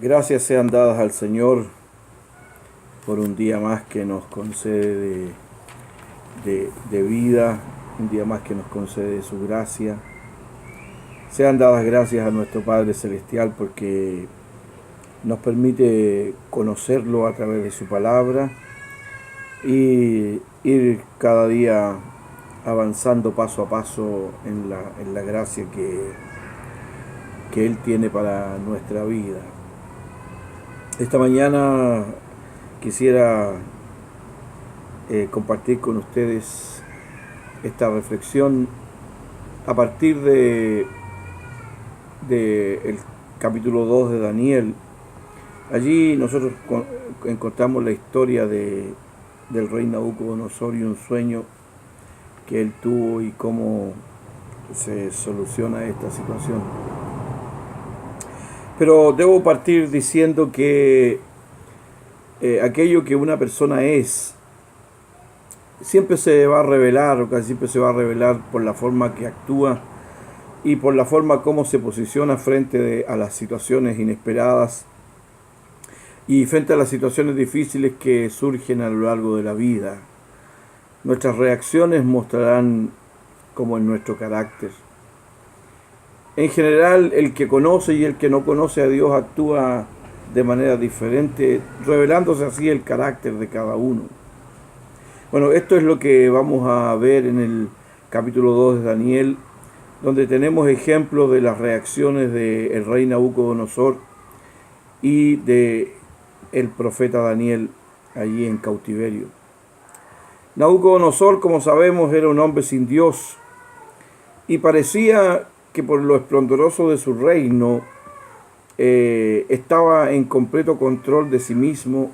Gracias sean dadas al Señor por un día más que nos concede de vida, un día más que nos concede de su gracia. Sean dadas gracias a nuestro Padre Celestial porque nos permite conocerlo a través de su palabra y ir cada día avanzando paso a paso en la gracia que Él tiene para nuestra vida. Esta mañana quisiera compartir con ustedes esta reflexión a partir de el capítulo 2 de Daniel. Allí nosotros encontramos la historia del rey Nabucodonosor y un sueño que él tuvo y cómo se soluciona esta situación. Pero debo partir diciendo que aquello que una persona es siempre se va a revelar, o casi siempre se va a revelar por la forma que actúa y por la forma como se posiciona frente a las situaciones inesperadas y frente a las situaciones difíciles que surgen a lo largo de la vida. Nuestras reacciones mostrarán cómo es nuestro carácter. En general, el que conoce y el que no conoce a Dios actúa de manera diferente, revelándose así el carácter de cada uno. Bueno, esto es lo que vamos a ver en el capítulo 2 de Daniel, donde tenemos ejemplos de las reacciones del rey Nabucodonosor y de el profeta Daniel allí en cautiverio. Nabucodonosor, como sabemos, era un hombre sin Dios y parecía que por lo esplendoroso de su reino estaba en completo control de sí mismo,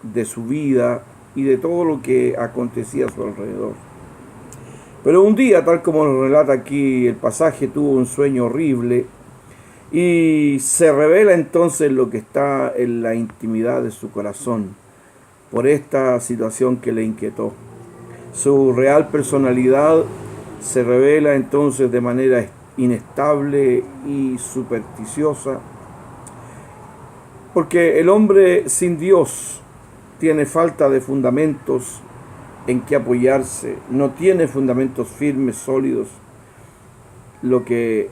de su vida y de todo lo que acontecía a su alrededor. Pero un día, tal como nos relata aquí el pasaje, tuvo un sueño horrible y se revela entonces lo que está en la intimidad de su corazón por esta situación que le inquietó. Su real personalidad se revela entonces de manera inestable y supersticiosa, porque el hombre sin Dios tiene falta de fundamentos en que apoyarse, no tiene fundamentos firmes, sólidos, lo que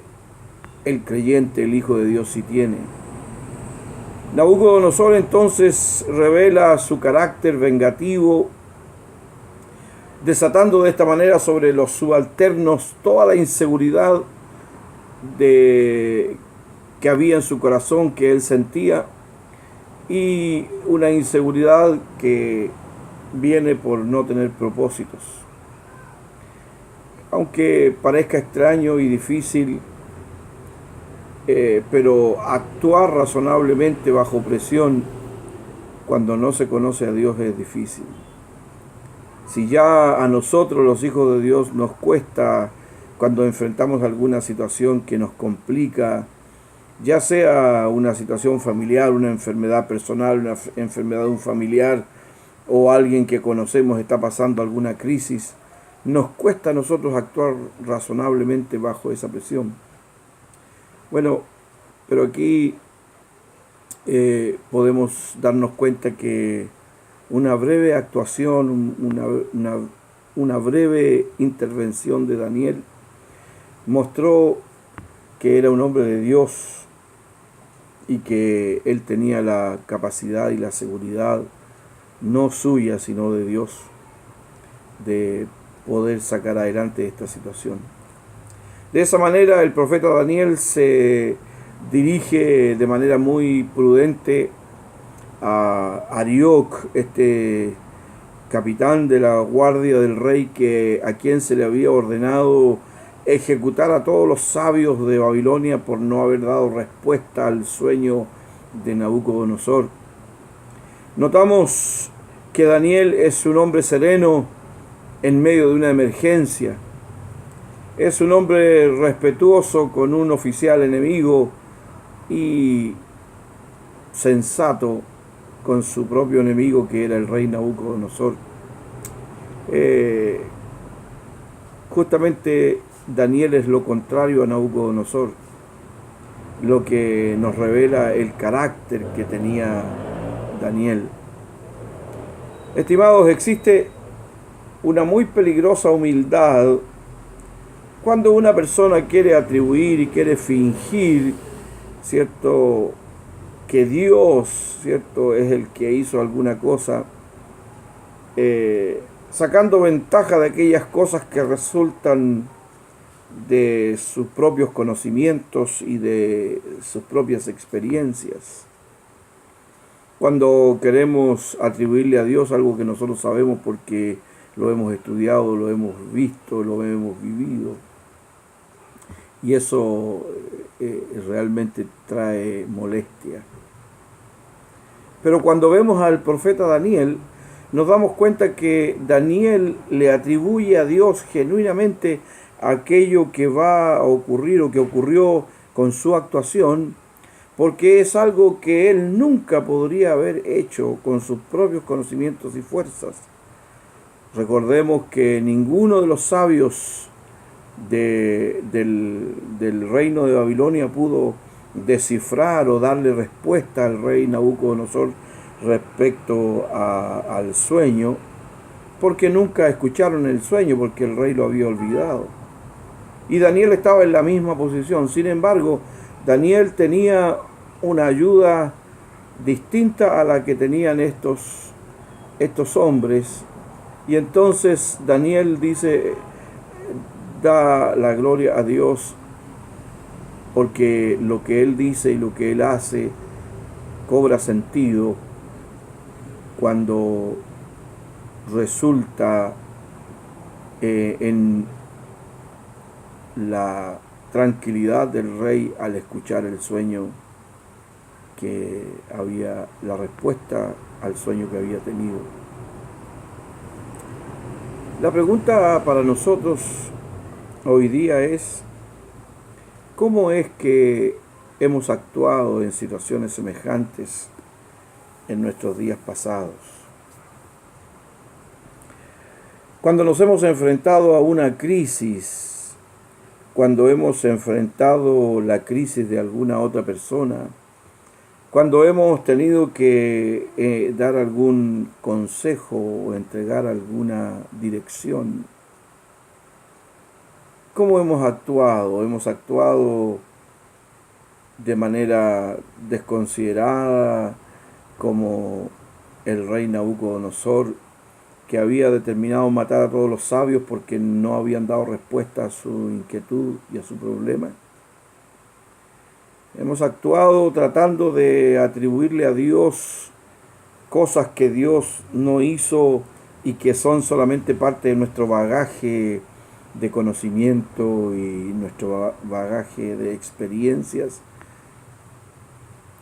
el creyente, el Hijo de Dios, sí tiene. Nabucodonosor entonces revela su carácter vengativo, desatando de esta manera sobre los subalternos toda la inseguridad que había en su corazón, que él sentía, y una inseguridad que viene por no tener propósitos. Aunque parezca extraño y difícil, pero actuar razonablemente bajo presión cuando no se conoce a Dios es difícil. Si ya a nosotros, los hijos de Dios, nos cuesta cuando enfrentamos alguna situación que nos complica, ya sea una situación familiar, una enfermedad personal, una enfermedad de un familiar o alguien que conocemos está pasando alguna crisis, nos cuesta a nosotros actuar razonablemente bajo esa presión. Bueno, pero aquí podemos darnos cuenta que una breve actuación, una breve intervención de Daniel mostró que era un hombre de Dios y que él tenía la capacidad y la seguridad, no suya, sino de Dios, de poder sacar adelante esta situación. De esa manera, el profeta Daniel se dirige de manera muy prudente a Arioc, este capitán de la guardia del rey, a quien se le había ordenado ejecutar a todos los sabios de Babilonia por no haber dado respuesta al sueño de Nabucodonosor. Notamos que Daniel es un hombre sereno en medio de una emergencia. Es un hombre respetuoso con un oficial enemigo y sensato con su propio enemigo, que era el rey Nabucodonosor. Justamente Daniel es lo contrario a Nabucodonosor. lo que nos revela el carácter que tenía Daniel. Estimados, existe una muy peligrosa humildad cuando una persona quiere atribuir y quiere fingir, ¿cierto?, que Dios, ¿cierto?, es el que hizo alguna cosa, sacando ventaja de aquellas cosas que resultan de sus propios conocimientos y de sus propias experiencias. Cuando queremos atribuirle a Dios algo que nosotros sabemos porque lo hemos estudiado, lo hemos visto, lo hemos vivido, y eso realmente trae molestia. Pero cuando vemos al profeta Daniel, nos damos cuenta que Daniel le atribuye a Dios genuinamente aquello que va a ocurrir o que ocurrió con su actuación, porque es algo que él nunca podría haber hecho con sus propios conocimientos y fuerzas. Recordemos que ninguno de los sabios del reino de Babilonia pudo descifrar o darle respuesta al rey Nabucodonosor respecto al sueño, porque nunca escucharon el sueño, porque el rey lo había olvidado. Y Daniel estaba en la misma posición. Sin embargo, Daniel tenía una ayuda distinta a la que tenían estos hombres. Y entonces Daniel dice, da la gloria a Dios, porque lo que él dice y lo que él hace cobra sentido cuando resulta en la tranquilidad del rey al escuchar el sueño que había, la respuesta al sueño que había tenido. La pregunta para nosotros hoy día es, ¿cómo es que hemos actuado en situaciones semejantes en nuestros días pasados? Cuando nos hemos enfrentado a una crisis, cuando hemos enfrentado la crisis de alguna otra persona, cuando hemos tenido que dar algún consejo o entregar alguna dirección, ¿cómo hemos actuado? ¿Hemos actuado de manera desconsiderada, como el rey Nabucodonosor, que había determinado matar a todos los sabios porque no habían dado respuesta a su inquietud y a su problema? Hemos actuado tratando de atribuirle a Dios cosas que Dios no hizo y que son solamente parte de nuestro bagaje de conocimiento y nuestro bagaje de experiencias,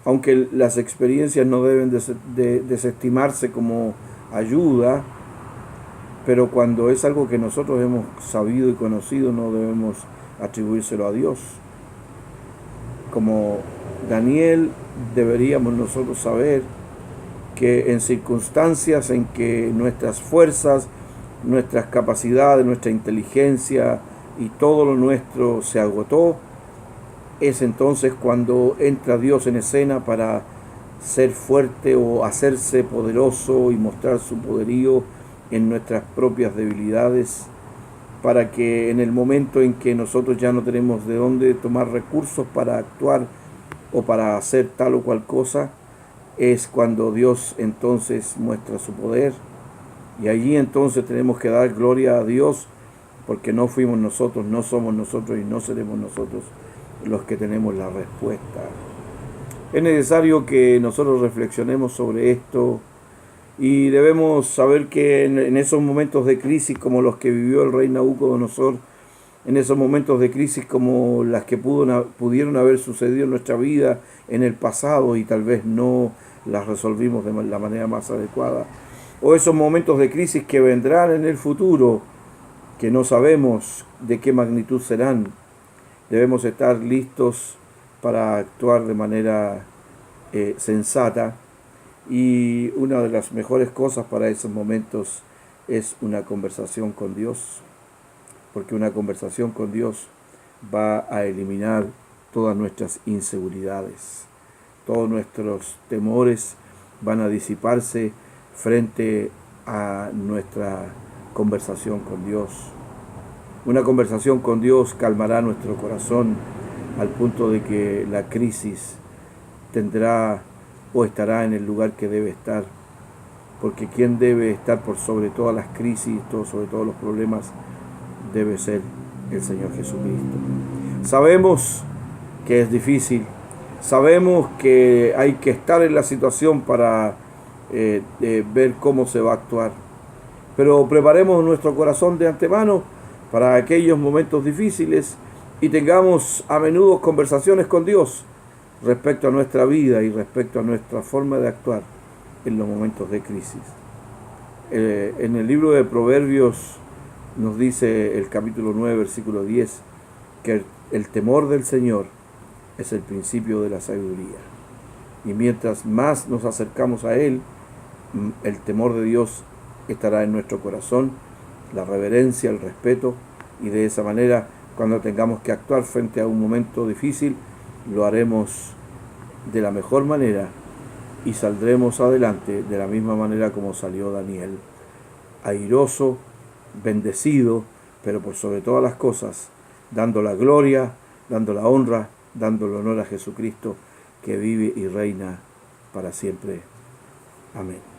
aunque las experiencias no deben desestimarse como ayuda, pero cuando es algo que nosotros hemos sabido y conocido, no debemos atribuírselo a Dios. Como Daniel, deberíamos nosotros saber que en circunstancias en que nuestras fuerzas, nuestras capacidades, nuestra inteligencia y todo lo nuestro se agotó, es entonces cuando entra Dios en escena para ser fuerte o hacerse poderoso y mostrar su poderío en nuestras propias debilidades, para que en el momento en que nosotros ya no tenemos de dónde tomar recursos para actuar o para hacer tal o cual cosa, es cuando Dios entonces muestra su poder. Y allí entonces tenemos que dar gloria a Dios, porque no fuimos nosotros, no somos nosotros y no seremos nosotros los que tenemos la respuesta. Es necesario que nosotros reflexionemos sobre esto y debemos saber que en esos momentos de crisis como los que vivió el rey Nabucodonosor, en esos momentos de crisis como las que pudieron haber sucedido en nuestra vida en el pasado y tal vez no las resolvimos de la manera más adecuada, o esos momentos de crisis que vendrán en el futuro, que no sabemos de qué magnitud serán, debemos estar listos para actuar de manera sensata. Y una de las mejores cosas para esos momentos es una conversación con Dios, porque una conversación con Dios va a eliminar todas nuestras inseguridades. Todos nuestros temores van a disiparse frente a nuestra conversación con Dios. Una conversación con Dios calmará nuestro corazón al punto de que la crisis tendrá o estará en el lugar que debe estar, porque quien debe estar por sobre todas las crisis, sobre todos los problemas, debe ser el Señor Jesucristo. Sabemos que es difícil, sabemos que hay que estar en la situación para ver cómo se va a actuar, pero preparemos nuestro corazón de antemano para aquellos momentos difíciles y tengamos a menudo conversaciones con Dios respecto a nuestra vida y respecto a nuestra forma de actuar en los momentos de crisis. En el libro de Proverbios nos dice el capítulo 9, versículo 10, que el temor del Señor es el principio de la sabiduría. Y mientras más nos acercamos a Él, el temor de Dios estará en nuestro corazón, la reverencia, el respeto, y de esa manera, cuando tengamos que actuar frente a un momento difícil, lo haremos de la mejor manera y saldremos adelante de la misma manera como salió Daniel, airoso, bendecido, pero por sobre todas las cosas, dando la gloria, dando la honra, dando el honor a Jesucristo, que vive y reina para siempre. Amén.